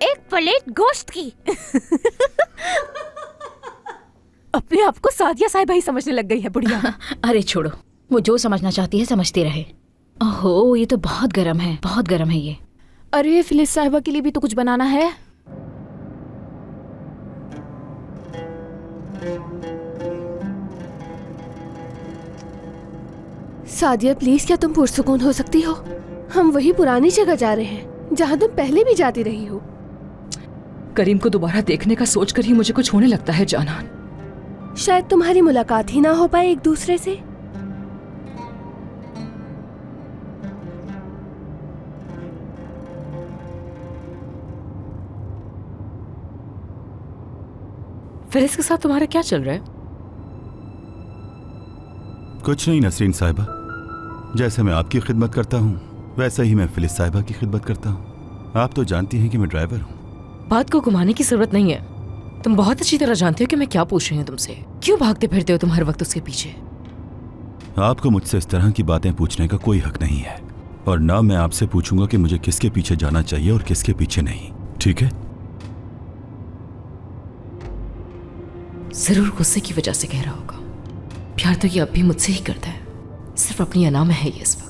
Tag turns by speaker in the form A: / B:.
A: एक प्लेट गोश्त की। अपने आप को सादिया साहिबा ही समझने लग गई है बुढ़िया।
B: अरे छोड़ो, वो जो समझना चाहती है समझती रहे। ओहो, ये तो बहुत गर्म है, बहुत गर्म है ये।
A: अरे फिलिस साहिबा के लिए भी तो कुछ बनाना है। सादिया प्लीज, क्या तुम पुरसुकून हो सकती हो? हम वही पुरानी जगह जा रहे हैं जहाँ तुम पहले भी जाती रही हो।
C: करीम को दोबारा देखने का सोचकर ही मुझे कुछ होने लगता है जानान।
A: शायद तुम्हारी मुलाकात ही ना हो पाए एक दूसरे से।
C: फिलिस के साथ तुम्हारा क्या चल रहा है?
D: कुछ नहीं नसरीन साहिबा, जैसे मैं आपकी खिदमत करता हूँ वैसे ही मैं फिलिस साहिबा की खिदमत करता हूँ। आप तो जानती हैं कि मैं ड्राइवर हूँ।
C: बात को घुमाने की जरूरत नहीं है, तुम बहुत अच्छी तरह जानते हो कि मैं क्या पूछ रही हूँ तुमसे। क्यों भागते फिरते हो तुम हर वक्त उसके पीछे?
D: आपको मुझसे इस तरह की बातें पूछने का कोई हक नहीं है, और ना मैं आपसे पूछूंगा कि मुझे किसके पीछे जाना चाहिए और किसके पीछे नहीं, ठीक है?
C: जरूर गुस्से की वजह से कह रहा होगा। प्यार तो ये अब भी मुझसे ही करता है, सिर्फ अपनी अना में है ये इस वक्त।